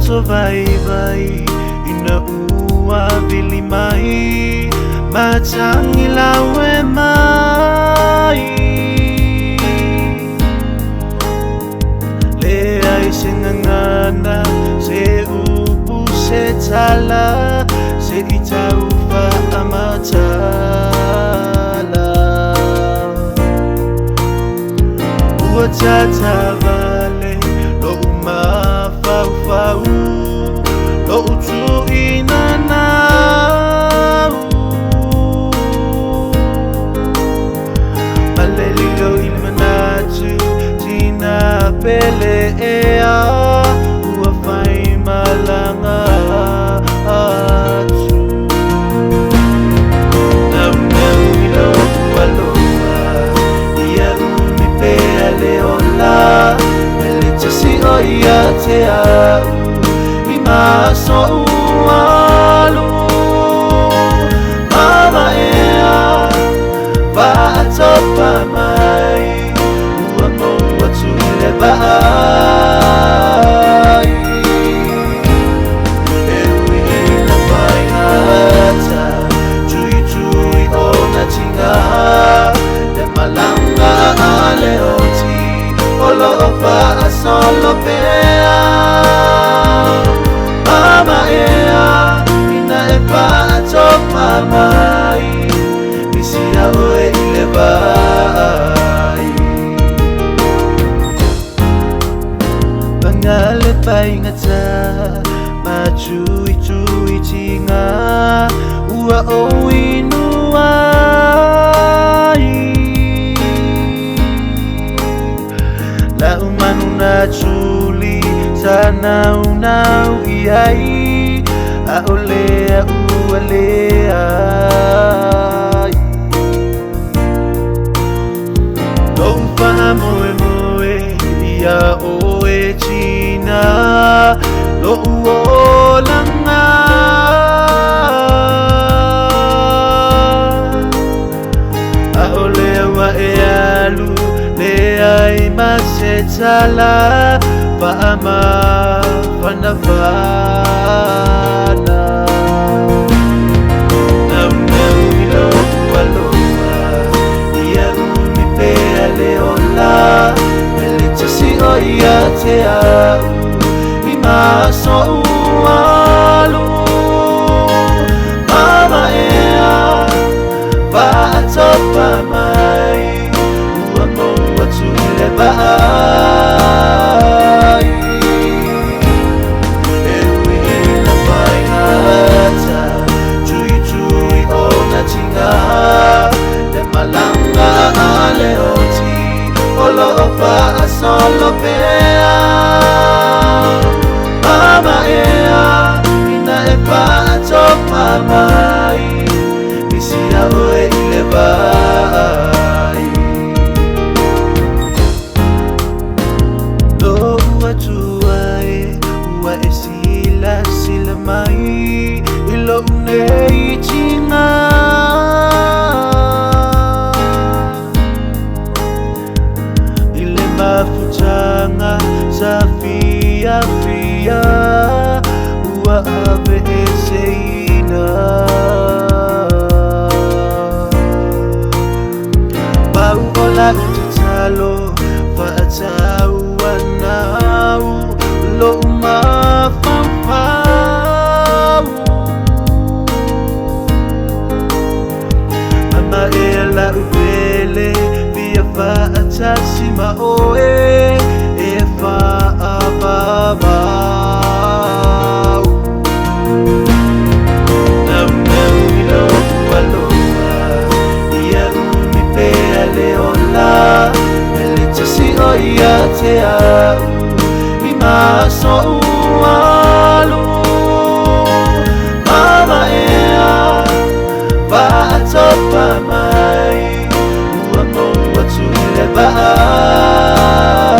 so vai ina ua vili mai matangi lawe mai le ai sengangana se upu se tala se itaufa amatala ua tatavale lo uma fau lo utu inana malelilo ilmanatu tina pele ea ua fai malanga atu nau ilo aloha ia umi pea leola melitasi o ia te au Maso ualu mama ea Va'atopa mai Ua moa tule vai Ewi ina vai hata Tui o na tinga Le malanga a leoti Olo o solo pea Mama ea, ina e whātopa mai Nisi aoe I le vai Pangale paingata Ma tui tinga Ua o inuai La umanu na tuli Sanau iai a olea ualea Lo upaha moe ia oe tina Lo uolanga a olea wa e alu lea I masetala Fa'ama fanafana Nau ilo aloha Ia umi pea leola Melitasi o ia te au I maso ualu Mama ea Va'atopa mai Ua moa tule vai Solo pea Mama ea Ina e whātopa mai Nisi aoe I le vai Lo ua tua e Ua e sila mai I lo unei tinga Mafutanga sa fia Ua ave e seina Pau ola utatalo Whaatau anau Lo mafau Ama e la uvele Via whaatasi oe e whaababau Nau ilo aloha Ia umi pea leola Melitasi o ia te au I maso ualu Mama ea Va'atopa mai Ua moa tule vai